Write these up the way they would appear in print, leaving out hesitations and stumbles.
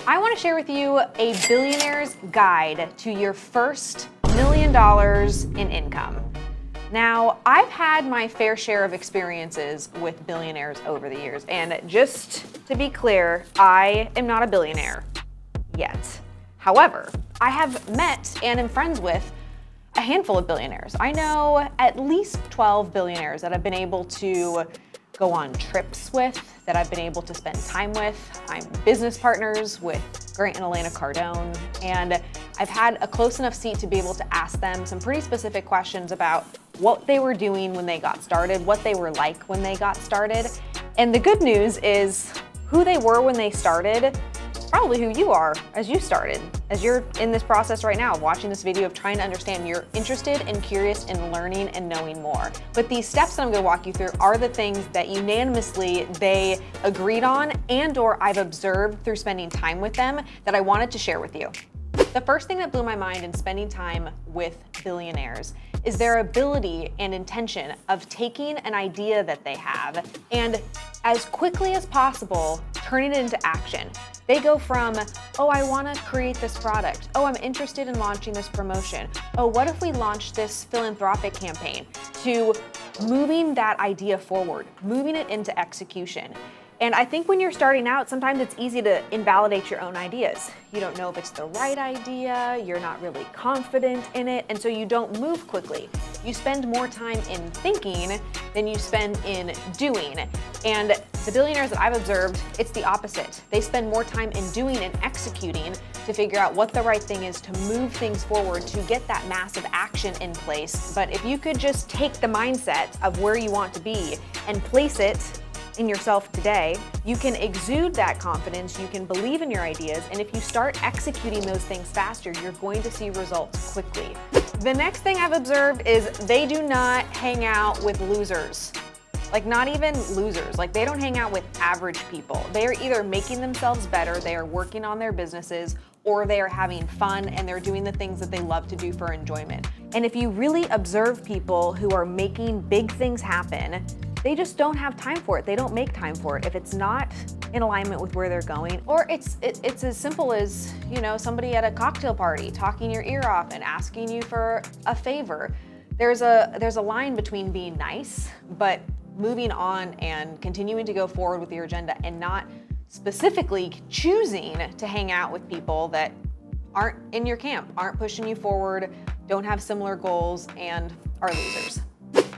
I want to share with you a billionaire's guide to your first $1 million in income. Now, I've had my fair share of experiences with billionaires over the years, and just to be clear, I am not a billionaire yet. However, I have met and am friends with a handful of billionaires. I know at least 12 billionaires that I've been able to go on trips with, that I've been able to spend time with. I'm business partners with Grant and Elena Cardone, and I've had a close enough seat to be able to ask them some pretty specific questions about what they were doing when they got started, what they were like when they got started. And the good news is who they were when they started, probably who you are as you started, as you're in this process right now, watching this video of trying to understand. You're interested and curious in learning and knowing more. But these steps that I'm gonna walk you through are the things that unanimously they agreed on and or I've observed through spending time with them that I wanted to share with you. The first thing that blew my mind in spending time with billionaires is their ability and intention of taking an idea that they have and as quickly as possible turning it into action. They go from, oh, I want to create this product. Oh, I'm interested in launching this promotion. Oh, what if we launch this philanthropic campaign? To moving that idea forward, moving it into execution. And I think when you're starting out, sometimes it's easy to invalidate your own ideas. You don't know if it's the right idea, you're not really confident in it, and so you don't move quickly. You spend more time in thinking than you spend in doing. And the billionaires that I've observed, it's the opposite. They spend more time in doing and executing to figure out what the right thing is to move things forward, to get that massive action in place. But if you could just take the mindset of where you want to be and place it in yourself today, you can exude that confidence, you can believe in your ideas, and if you start executing those things faster, you're going to see results quickly. The next thing I've observed is they do not hang out with losers. Like, not even losers. Like, they don't hang out with average people. They are either making themselves better, they are working on their businesses, or they are having fun and they're doing the things that they love to do for enjoyment. And if you really observe people who are making big things happen, they just don't have time for it. They don't make time for it. If it's not in alignment with where they're going, or it's as simple as, you know, somebody at a cocktail party talking your ear off and asking you for a favor. There's a line between being nice, but moving on and continuing to go forward with your agenda and not specifically choosing to hang out with people that aren't in your camp, aren't pushing you forward, don't have similar goals, and are losers.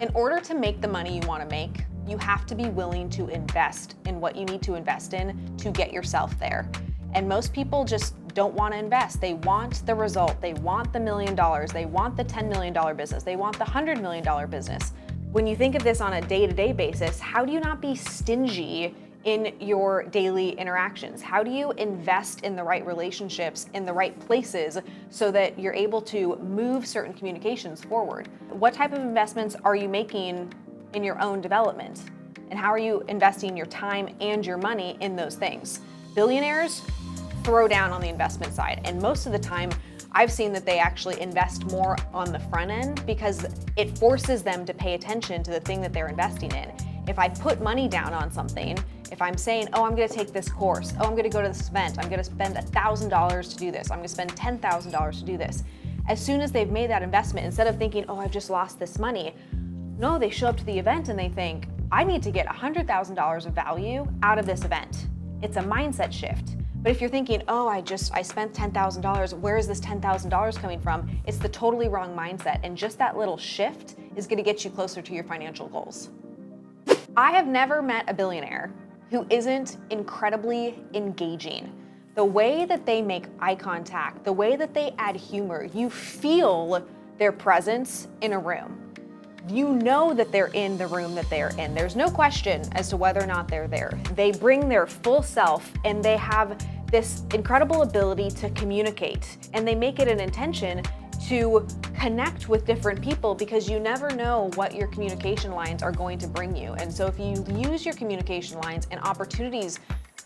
In order to make the money you want to make, you have to be willing to invest in what you need to invest in to get yourself there. And most people just don't want to invest. They want the result. They want the $1 million. They want the $10 million business. They want the $100 million business. When you think of this on a day-to-day basis, how do you not be stingy in your daily interactions? How do you invest in the right relationships in the right places so that you're able to move certain communications forward? What type of investments are you making in your own development? And how are you investing your time and your money in those things? Billionaires throw down on the investment side, and most of the time I've seen that they actually invest more on the front end because it forces them to pay attention to the thing that they're investing in. If I put money down on something, if I'm saying, oh, I'm gonna take this course, oh, I'm gonna go to this event, I'm gonna spend $1,000 to do this, I'm gonna spend $10,000 to do this. As soon as they've made that investment, instead of thinking, oh, I've just lost this money, no, they show up to the event and they think, I need to get $100,000 of value out of this event. It's a mindset shift. But if you're thinking, oh, I spent $10,000, where is this $10,000 coming from? It's the totally wrong mindset. And just that little shift is gonna get you closer to your financial goals. I have never met a billionaire who isn't incredibly engaging. The way that they make eye contact, the way that they add humor, you feel their presence in a room. You know that they're in the room that they're in. There's no question as to whether or not they're there. They bring their full self and they have this incredible ability to communicate, and they make it an intention to connect with different people because you never know what your communication lines are going to bring you. And so if you use your communication lines and opportunities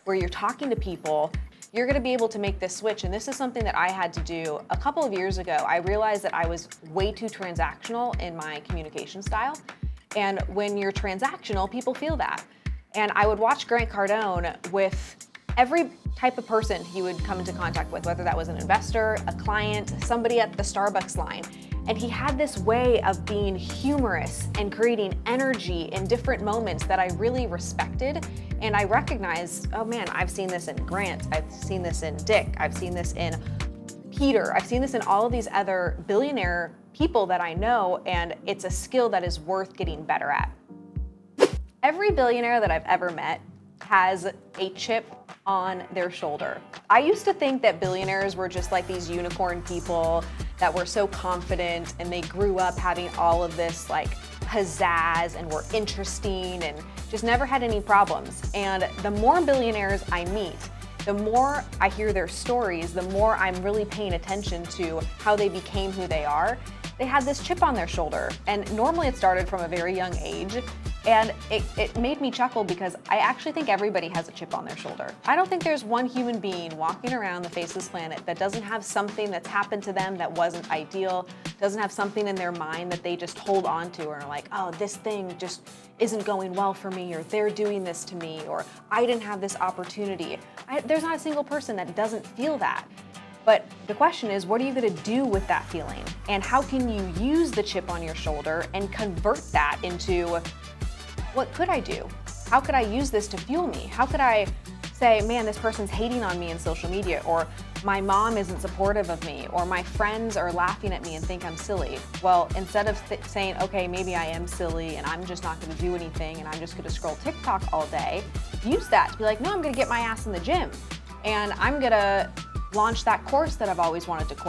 where you're talking to people, you're gonna be able to make this switch. And this is something that I had to do a couple of years ago. I realized that I was way too transactional in my communication style. And when you're transactional, people feel that. And I would watch Grant Cardone with every type of person he would come into contact with, whether that was an investor, a client, somebody at the Starbucks line. And he had this way of being humorous and creating energy in different moments that I really respected. And I recognized, oh man, I've seen this in Grant, I've seen this in Dick, I've seen this in Peter, I've seen this in all of these other billionaire people that I know, and it's a skill that is worth getting better at. Every billionaire that I've ever met has a chip on their shoulder. I used to think that billionaires were just like these unicorn people that were so confident and they grew up having all of this like pizzazz and were interesting and just never had any problems. And the more billionaires I meet, the more I hear their stories, the more I'm really paying attention to how they became who they are. They had this chip on their shoulder, and normally it started from a very young age. And it made me chuckle because I actually think everybody has a chip on their shoulder. I don't think there's one human being walking around the face of this planet that doesn't have something that's happened to them that wasn't ideal, doesn't have something in their mind that they just hold on to or are like, oh, this thing just isn't going well for me, or they're doing this to me, or I didn't have this opportunity. There's not a single person that doesn't feel that. But the question is, what are you gonna do with that feeling? And how can you use the chip on your shoulder and convert that into, what could I do? How could I use this to fuel me? How could I say, man, this person's hating on me in social media, or my mom isn't supportive of me, or my friends are laughing at me and think I'm silly. Well, instead of saying, okay, maybe I am silly and I'm just not gonna do anything and I'm just gonna scroll TikTok all day, use that to be like, no, I'm gonna get my ass in the gym and I'm gonna launch that course that I've always wanted to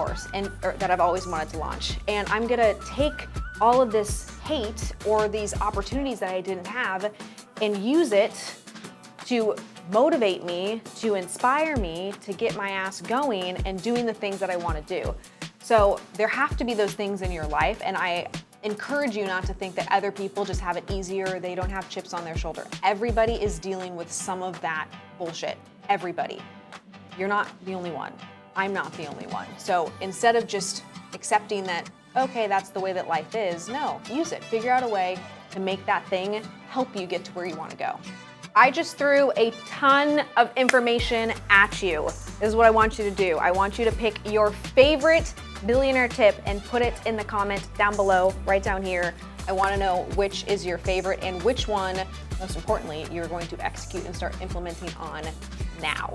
launch. And I'm gonna take all of this hate or these opportunities that I didn't have and use it to motivate me, to inspire me, to get my ass going and doing the things that I want to do. So there have to be those things in your life, and I encourage you not to think that other people just have it easier, they don't have chips on their shoulder. Everybody is dealing with some of that bullshit. Everybody. You're not the only one. I'm not the only one. So instead of just accepting that, okay, that's the way that life is, no, use it. Figure out a way to make that thing help you get to where you want to go. I just threw a ton of information at you. This is what I want you to do. I want you to pick your favorite billionaire tip and put it in the comment down below, right down here. I want to know which is your favorite and which one, most importantly, you're going to execute and start implementing on now.